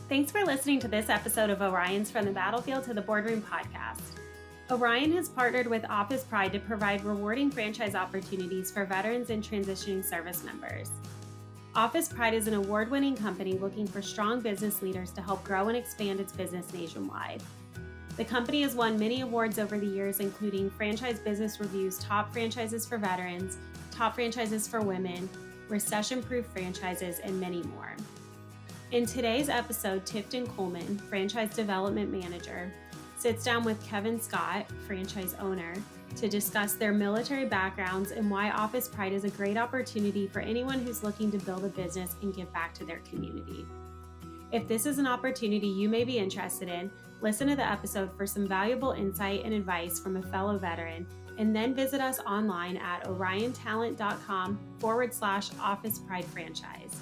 Thanks for listening to this episode of Orion's From the Battlefield to the Boardroom podcast. Orion has partnered with Office Pride to provide rewarding franchise opportunities for veterans and transitioning service members. Office Pride is an award-winning company looking for strong business leaders to help grow and expand its business nationwide. The company has won many awards over the years, including Franchise Business Review's Top Franchises for Veterans, Top Franchises for Women, Recession-Proof Franchises, and many more. In today's episode, Tifton Coleman, Franchise Development Manager, sits down with Kevin Scott, franchise owner, to discuss their military backgrounds and why Office Pride is a great opportunity for anyone who's looking to build a business and give back to their community. If this is an opportunity you may be interested in, listen to the episode for some valuable insight and advice from a fellow veteran, and then visit us online at oriontalent.com/Office Pride Franchise.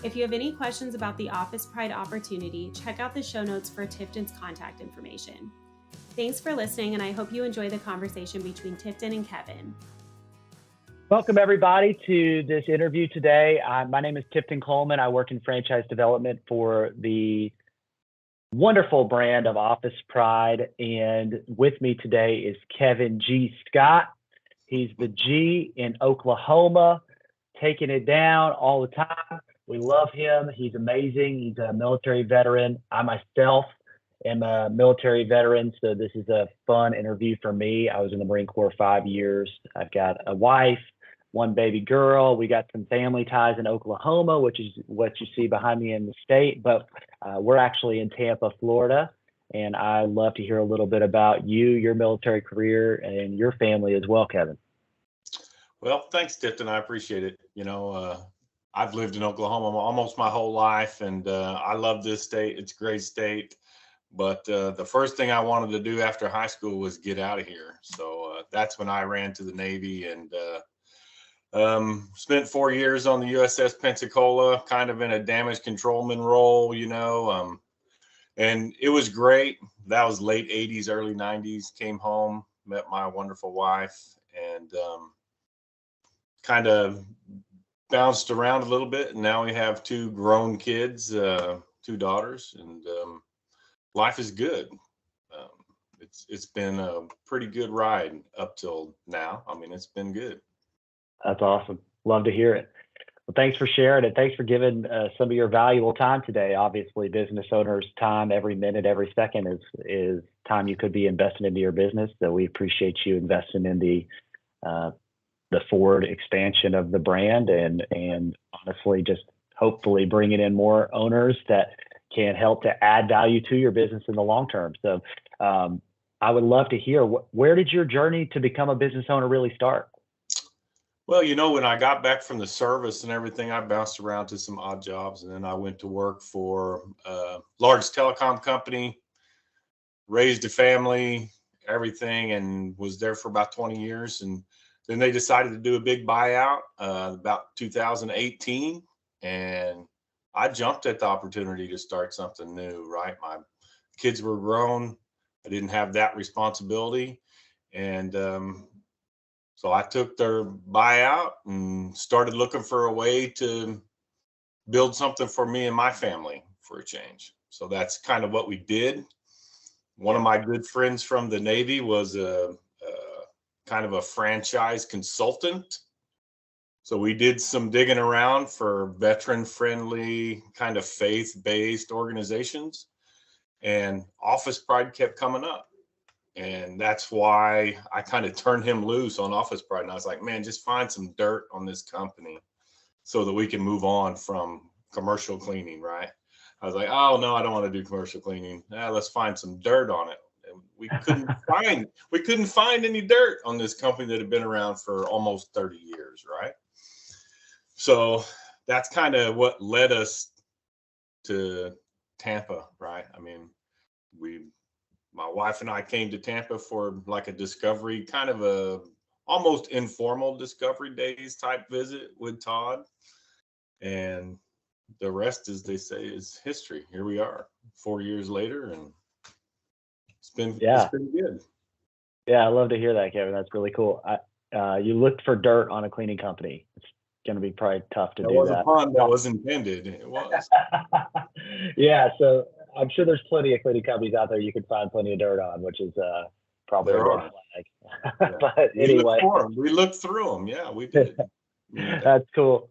If you have any questions about the Office Pride opportunity, check out the show notes for Tifton's contact information. Thanks for listening, and I hope you enjoy the conversation between Tifton and Kevin. Welcome, everybody, to this interview today. My name is Tifton Coleman. I work in franchise development for the wonderful brand of Office Pride. And with me today is Kevin G. Scott. He's the G in Oklahoma, taking it down all the time. We love him. He's amazing. He's a military veteran. I myself am a military veteran, so this is a fun interview for me. I was in the Marine Corps 5 years. I've got a wife, one baby girl. We got some family ties in Oklahoma, which is what you see behind me in the state, but we're actually in Tampa, Florida, and I'd love to hear a little bit about you, your military career, and your family as well, Kevin. Well, thanks, Tifton. I appreciate it. I've lived in Oklahoma almost my whole life, and I love this state. It's a great state. But the first thing I wanted to do after high school was get out of here. So that's when I ran to the Navy and spent 4 years on the USS Pensacola, kind of in a damage controlman role, and it was great. That was late 80s, early 90s. Came home, met my wonderful wife, and kind of bounced around a little bit, and now we have 2 grown kids, 2 daughters, and life is good. It's been a pretty good ride up till now. I mean, it's been good. That's awesome. Love to hear it. Well, thanks for sharing it. Thanks for giving some of your valuable time today. Obviously, business owners' time, every minute, every second is time you could be investing into your business. So we appreciate you investing in the forward expansion of the brand, and honestly, just hopefully bringing in more owners that can help to add value to your business in the long term. So I would love to hear, where did your journey to become a business owner really start? Well, when I got back from the service and everything, I bounced around to some odd jobs, and then I went to work for a large telecom company, raised a family, everything, and was there for about 20 years. And then they decided to do a big buyout about 2018, and I jumped at the opportunity to start something new, right? My kids were grown. I didn't have that responsibility. And so I took their buyout and started looking for a way to build something for me and my family for a change. So that's kind of what we did. One of my good friends from the Navy was a kind of a franchise consultant. So we did some digging around for veteran-friendly, kind of faith-based organizations, and Office Pride kept coming up. And that's why I kind of turned him loose on Office Pride. And I was like, man, just find some dirt on this company so that we can move on from commercial cleaning, right? I was like, oh, no, I don't want to do commercial cleaning. Let's find some dirt on it. And we couldn't find any dirt on this company that had been around for almost 30 years, right? So that's kind of what led us to Tampa, right? I mean, my wife and I came to Tampa for like a discovery, kind of a almost informal discovery days type visit with Todd. And the rest, as they say, is history. Here we are 4 years later, and it's been good. Yeah, I love to hear that, Kevin. That's really cool. You looked for dirt on a cleaning company. It's going to be probably tough to do that. That was a pun that was intended. It was. Yeah, so I'm sure there's plenty of cleaning companies out there you can find plenty of dirt on, which is probably a There red are. flag. Yeah. But We looked anyway, for them. We looked through them. Yeah, we did. that's cool.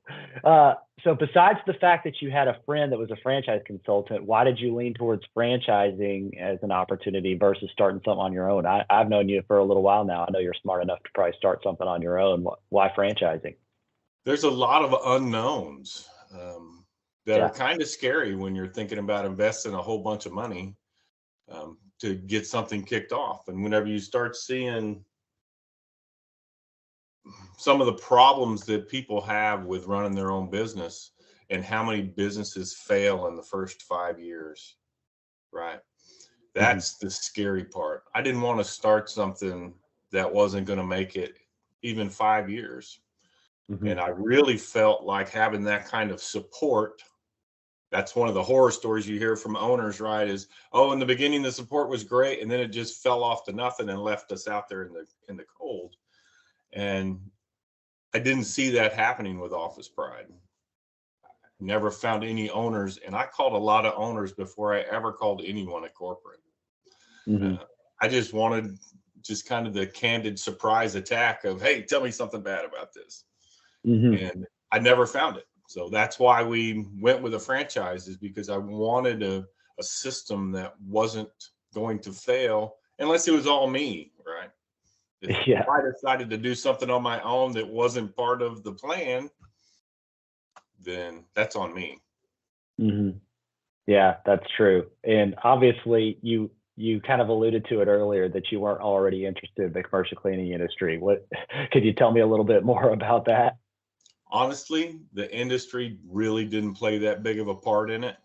So besides the fact that you had a friend that was a franchise consultant, why did you lean towards franchising as an opportunity versus starting something on your own? I've known you for a little while now. I know you're smart enough to probably start something on your own. Why franchising? There's a lot of unknowns that are Yeah. kind of scary when you're thinking about investing a whole bunch of money to get something kicked off. And whenever you start seeing some of the problems that people have with running their own business and how many businesses fail in the first 5 years, right? That's the scary part. I didn't want to start something that wasn't going to make it even 5 years. And I really felt like having that kind of support. That's one of the horror stories you hear from owners, right? Is, oh, in the beginning the support was great, and then it just fell off to nothing and left us out there in the cold. And I didn't see that happening with Office Pride. Never found any owners, and I called a lot of owners before I ever called anyone at corporate. I just wanted just kind of the candid surprise attack of, hey, tell me something bad about this. And I never found it. So that's why we went with a franchise, is because I wanted a system that wasn't going to fail unless it was all me, right? If I decided to do something on my own that wasn't part of the plan, then that's on me. Yeah, that's true. And obviously you kind of alluded to it earlier that you weren't already interested in the commercial cleaning industry. What could you tell me a little bit more about that? Honestly, the industry really didn't play that big of a part in it.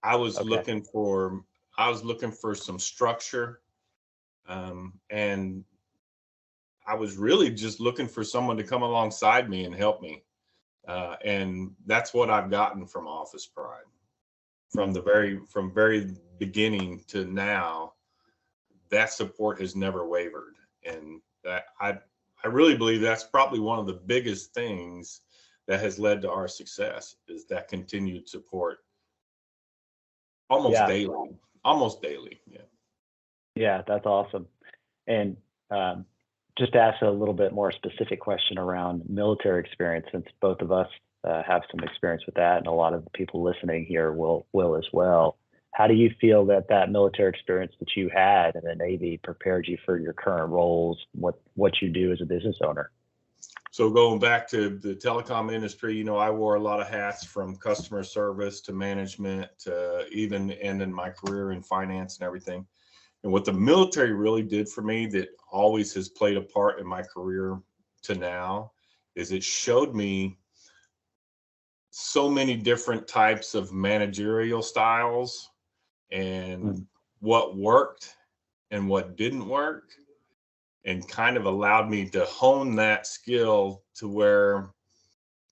I was looking for some structure, and I was really just looking for someone to come alongside me and help me. And that's what I've gotten from Office Pride. From very beginning to now, that support has never wavered. And that I really believe that's probably one of the biggest things that has led to our success, is that continued support almost daily. Yeah. Yeah, that's awesome. And just to ask a little bit more specific question around military experience, since both of us have some experience with that, and a lot of the people listening here will as well. How do you feel that military experience that you had in the Navy prepared you for your current roles, what you do as a business owner? So going back to the telecom industry, I wore a lot of hats, from customer service to management to even ending my career in finance and everything. And what the military really did for me, that always has played a part in my career to now, is it showed me so many different types of managerial styles and what worked and what didn't work, and kind of allowed me to hone that skill to where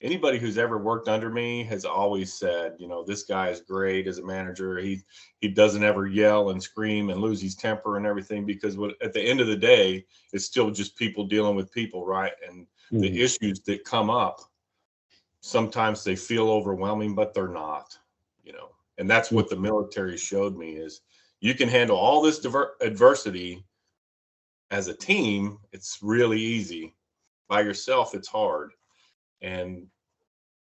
anybody who's ever worked under me has always said, this guy is great as a manager. He doesn't ever yell and scream and lose his temper and everything, because at the end of the day, it's still just people dealing with people, right? And the issues that come up, sometimes they feel overwhelming, but they're not, and that's what the military showed me, is you can handle all this adversity as a team. It's really easy. By yourself, it's hard. And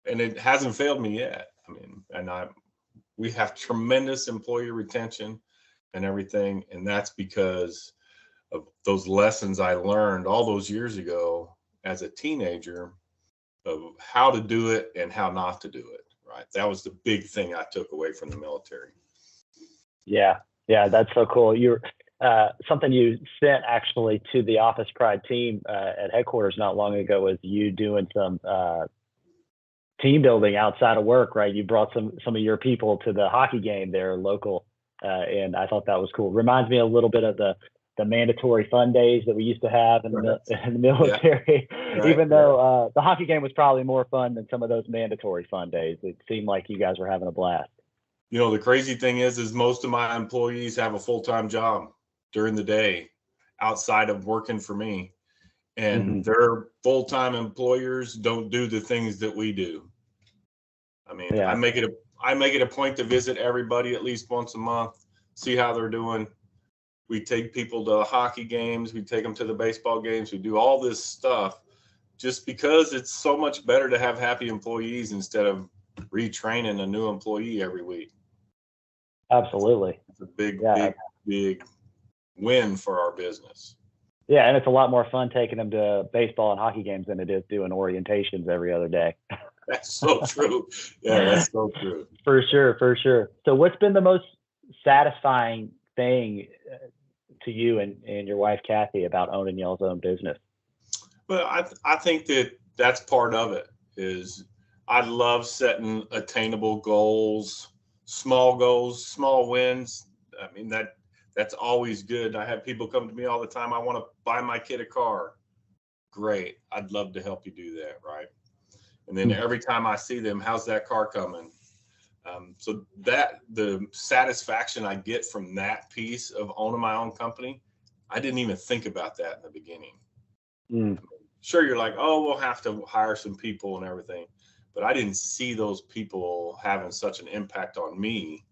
it hasn't failed me yet. I mean, we have tremendous employee retention and everything. And that's because of those lessons I learned all those years ago as a teenager, of how to do it and how not to do it. Right. That was the big thing I took away from the military. Yeah. Yeah. That's so cool. You're something you sent actually to the Office Pride team at headquarters not long ago, was you doing some team building outside of work, right? You brought some of your people to the hockey game there local. And I thought that was cool. Reminds me a little bit of the mandatory fun days that we used to have in the military, even though the hockey game was probably more fun than some of those mandatory fun days. It seemed like you guys were having a blast. The crazy thing is most of my employees have a full-time job during the day outside of working for me. And their full-time employers don't do the things that we do. I mean, I make it I make it a point to visit everybody at least once a month, see how they're doing. We take people to hockey games. We take them to the baseball games. We do all this stuff just because it's so much better to have happy employees instead of retraining a new employee every week. Absolutely. It's a big win for our business. Yeah, and it's a lot more fun taking them to baseball and hockey games than it is doing orientations every other day. That's so true. Yeah, that's so true. For sure. So what's been the most satisfying thing to you and your wife, Kathy, about owning y'all's own business? Well, I think that's part of it. Is I love setting attainable goals, small wins. I mean, that's always good. I have people come to me all the time. I want to buy my kid a car. Great. I'd love to help you do that. Right. And then every time I see them, how's that car coming? So that the satisfaction I get from that piece of owning my own company, I didn't even think about that in the beginning. Sure, you're like, oh, we'll have to hire some people and everything, but I didn't see those people having such an impact on me.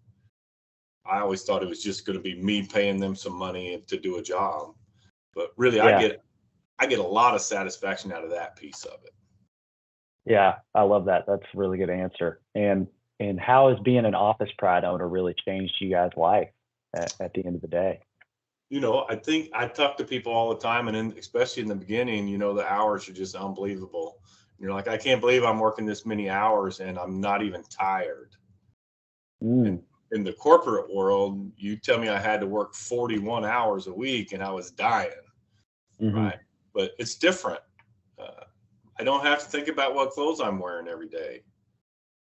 I always thought it was just going to be me paying them some money to do a job, but really, I get a lot of satisfaction out of that piece of it. Yeah, I love that. That's a really good answer. And how has being an Office Pride owner really changed you guys' life at the end of the day? I think I talk to people all the time, and especially in the beginning, the hours are just unbelievable. You're like, I can't believe I'm working this many hours and I'm not even tired. In the corporate world, you tell me I had to work 41 hours a week and I was dying, right? But it's different. I don't have to think about what clothes I'm wearing every day,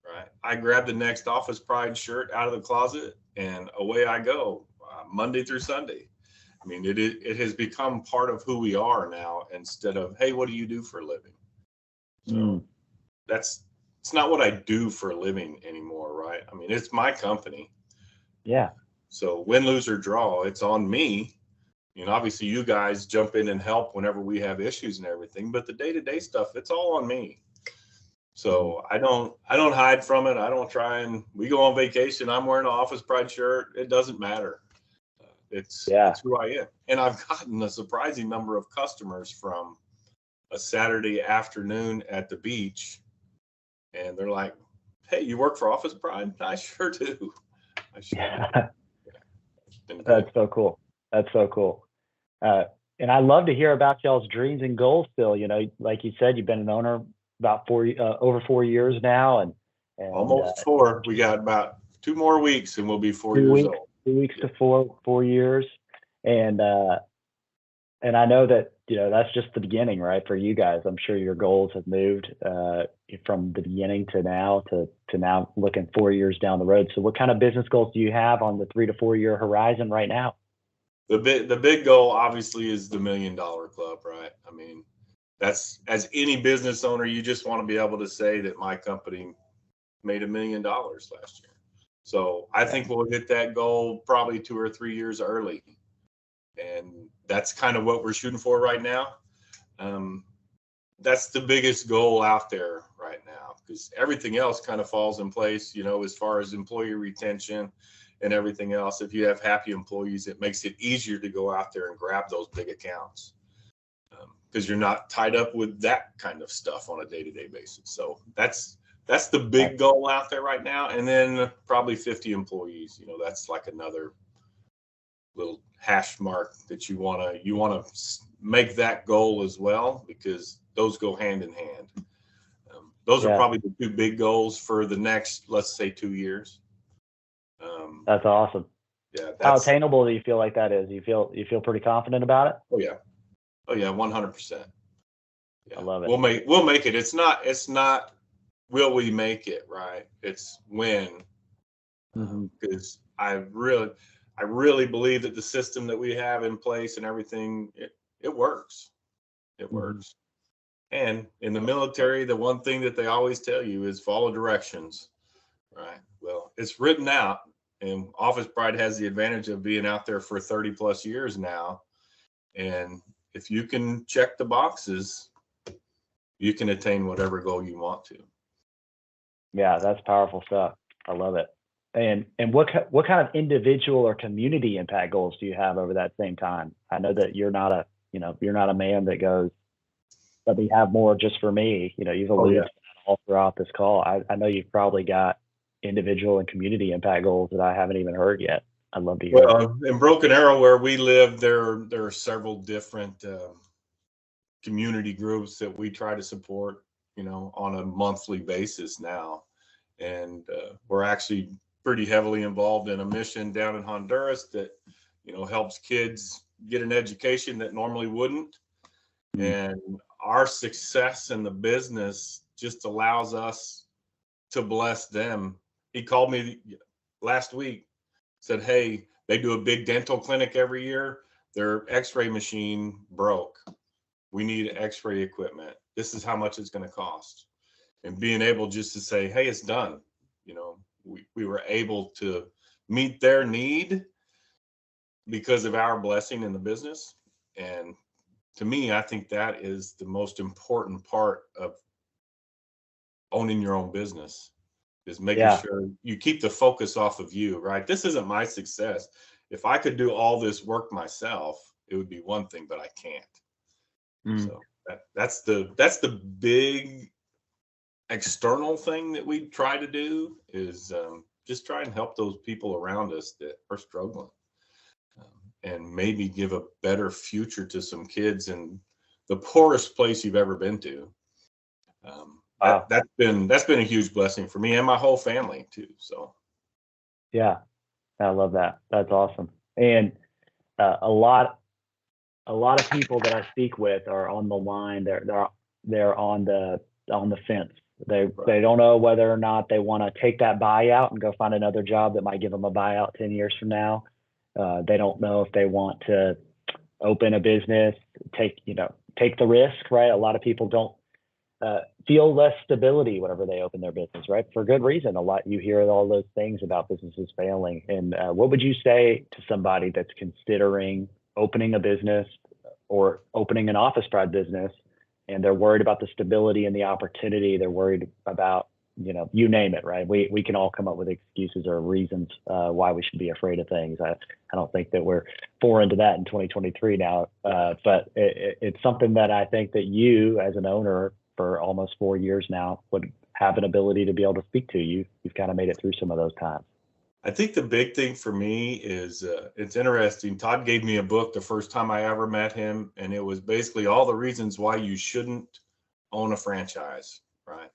right? I grab the next Office Pride shirt out of the closet and away I go, Monday through Sunday. I mean, it has become part of who we are now instead of, hey, what do you do for a living? So it's not what I do for a living anymore, right? I mean, it's my company. Yeah. So win, lose, or draw, it's on me. Obviously you guys jump in and help whenever we have issues and everything, but the day-to-day stuff, it's all on me. So I don't hide from it. I don't try and we go on vacation. I'm wearing an Office Pride shirt. It doesn't matter. It's who I am. And I've gotten a surprising number of customers from a Saturday afternoon at the beach. And they're like, hey, you work for Office Pride? I sure do. That's so cool. And I love to hear about y'all's dreams and goals, Phil. Like you said, you've been an owner about over 4 years now, and almost 4. We got about 2 more weeks, and we'll be 4 years old. 2 weeks to 4 years, and I know that that's just the beginning, right? For you guys, I'm sure your goals have moved from the beginning to now looking 4 years down the road. So, what kind of business goals do you have on the 3 to 4 year horizon right now? The big goal obviously is the $1 Million Club, right? I mean, that's, as any business owner, you just want to be able to say that my company made $1 million last year. So I think we'll hit that goal probably 2 or 3 years early. And that's kind of what we're shooting for right now. That's the biggest goal out there right now, because everything else kind of falls in place, as far as employee retention and everything else. If you have happy employees, it makes it easier to go out there and grab those big accounts, because you're not tied up with that kind of stuff on a day-to-day basis. So that's the big goal out there right now. And then probably 50 employees, that's like another little hash mark that you want to make that goal as well, because those go hand in hand. Those are probably the 2 big goals for the next, let's say, 2 years. That's awesome. Yeah. How attainable do you feel like that is? You feel pretty confident about it? Oh yeah. 100%. Yeah. I love it. We'll make it. It's not will we make it, right? It's when. Because I really believe that the system that we have in place and everything, it works. It works. And in the military, the one thing that they always tell you is follow directions, right? Well, it's written out, and Office Pride has the advantage of being out there for 30 plus years now. And if you can check the boxes, you can attain whatever goal you want to. Yeah, that's powerful stuff. I love it. And what kind of individual or community impact goals do you have over that same time? I know that you're not a man that goes, let me have more just for me. You've Oh alluded yeah. to that all throughout this call. I know you've probably got individual and community impact goals that I haven't even heard yet. I'd love to hear them. Well, in Broken Arrow, where we live, there are several different community groups that we try to support, on a monthly basis now. And we're actually pretty heavily involved in a mission down in Honduras that, helps kids get an education that normally wouldn't. Mm. And our success in the business just allows us to bless them. He called me last week, said, hey, they do a big dental clinic every year. Their x-ray machine broke. We need x-ray equipment. This is how much it's going to cost. And being able just to say, hey, it's done. We were able to meet their need because of our blessing in the business. And to me, I think that is the most important part of owning your own business, is making Yeah. sure you keep the focus off of you, right? This isn't my success. If I could do all this work myself, it would be one thing, but I can't. Mm. So that's the big external thing that we try to do, is just try and help those people around us that are struggling, and maybe give a better future to some kids in the poorest place you've ever been to. Wow. That's been a huge blessing for me and my whole family too. So Yeah. I love that. That's awesome. And a lot of people that I speak with are on the line. They're on the fence. They don't know whether or not they want to take that buyout and go find another job that might give them a buyout 10 years from now. They don't know if they want to open a business, take the risk, right? A lot of people don't feel less stability whenever they open their business, right? For good reason. You hear all those things about businesses failing. And what would you say to somebody that's considering opening a business or opening an Office Pride business, and they're worried about the stability and the opportunity? They're worried about, you name it, right? We can all come up with excuses or reasons why we should be afraid of things. I don't think that we're foreign to that in 2023 now, but it's something that I think that you, as an owner for almost 4 years now, would have an ability to be able to speak to. You've kind of made it through some of those times. I think the big thing for me is it's interesting. Todd gave me a book the first time I ever met him, and it was basically all the reasons why you shouldn't own a franchise, right?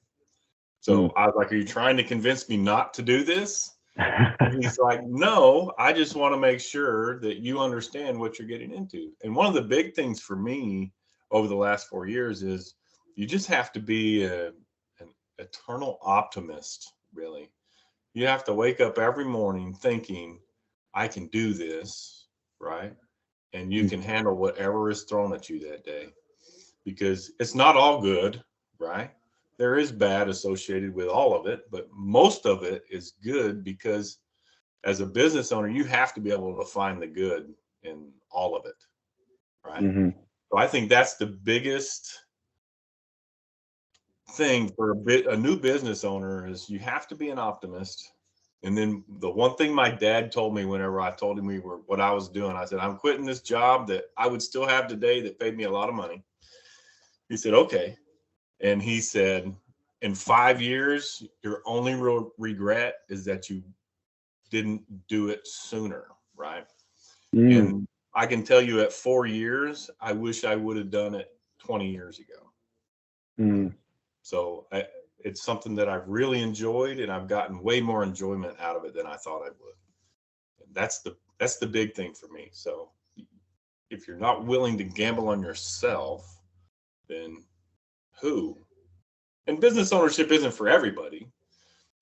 So I was like, are you trying to convince me not to do this? And he's like, no, I just want to make sure that you understand what you're getting into. And one of the big things for me over the last 4 years is you just have to be an eternal optimist, really. You have to wake up every morning thinking, I can do this, right? And you can handle whatever is thrown at you that day, because it's not all good, right? There is bad associated with all of it, but most of it is good, because as a business owner, you have to be able to find the good in all of it, right? Mm-hmm. So I think that's the biggest thing for a new business owner, is you have to be an optimist. And then the one thing my dad told me whenever I told him what I was doing, I said, I'm quitting this job that I would still have today that paid me a lot of money. He said, okay. And he said, in 5 years, your only real regret is that you didn't do it sooner, right? And I can tell you, at 4 years, I wish I would have done it 20 years ago. So it's something that I've really enjoyed, and I've gotten way more enjoyment out of it than I thought I would. And that's the big thing for me. So if you're not willing to gamble on yourself, then who? And business ownership isn't for everybody,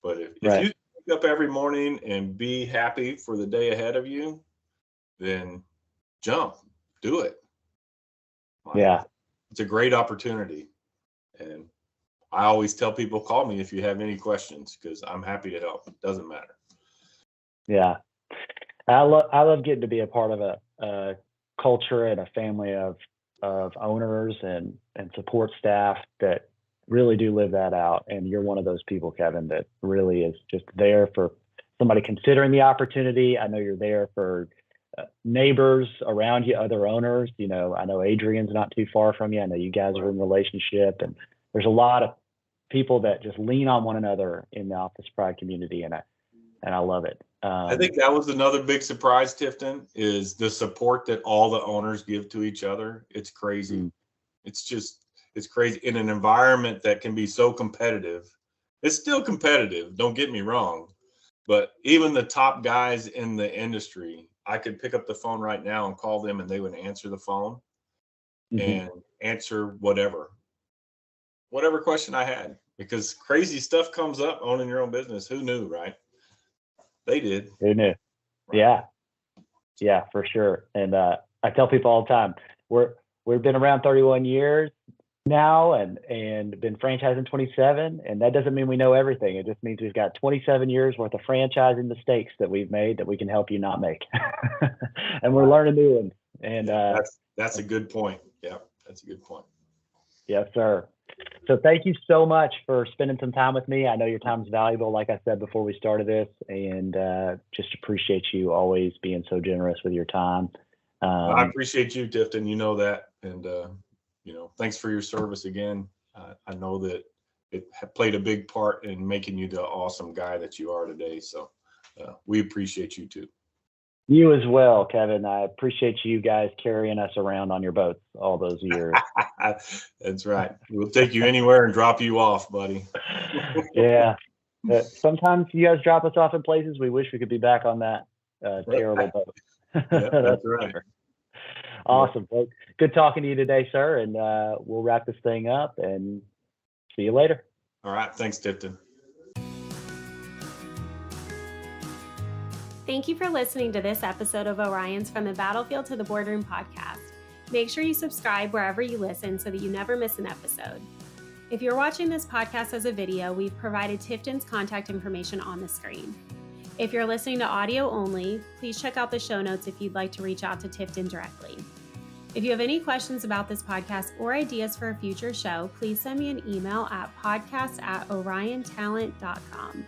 but if you wake up every morning and be happy for the day ahead of you, then jump, do it. Yeah. It's a great opportunity. And I always tell people, call me if you have any questions, because I'm happy to help. It doesn't matter. Yeah. I love getting to be a part of a culture and a family of owners and support staff that really do live that out. And you're one of those people, Kevin, that really is just there for somebody considering the opportunity. I know you're there for neighbors around you, other owners. You know, I know Adrian's not too far from you. I know you guys are in relationship, and there's a lot of people that just lean on one another in the Office Pride community, and I love it. I think that was another big surprise, Tifton, is the support that all the owners give to each other. It's crazy. Mm-hmm. It's crazy in an environment that can be so competitive. It's still competitive, don't get me wrong, but even the top guys in the industry, I could pick up the phone right now and call them and they would answer the phone and answer whatever question I had, because crazy stuff comes up owning your own business. Who knew, right? They did. Who knew? Right. Yeah, for sure. And I tell people all the time, we've been around 31 years now and been franchising 27, and that doesn't mean we know everything. It just means we've got 27 years worth of franchising mistakes that we've made that we can help you not make. And we're learning new ones. And that's a good point. Yeah, that's a good point. Yes, sir. So thank you so much for spending some time with me. I know your time's valuable, like I said before we started this, and just appreciate you always being so generous with your time. I appreciate you, Tifton. You know that. And, thanks for your service again. I know that it played a big part in making you the awesome guy that you are today. So we appreciate you too. You as well, Kevin. I appreciate you guys carrying us around on your boats all those years. That's right. We'll take you anywhere and drop you off, buddy. Yeah. Sometimes you guys drop us off in places we wish we could be back on that terrible boat. Yep, that's right. Sure. Awesome. Well, good talking to you today, sir. And we'll wrap this thing up and see you later. All right. Thanks, Tifton. Thank you for listening to this episode of Orion's From the Battlefield to the Boardroom podcast. Make sure you subscribe wherever you listen so that you never miss an episode. If you're watching this podcast as a video, we've provided Tifton's contact information on the screen. If you're listening to audio only, please check out the show notes if you'd like to reach out to Tifton directly. If you have any questions about this podcast or ideas for a future show, please send me an email at podcast@oriontalent.com.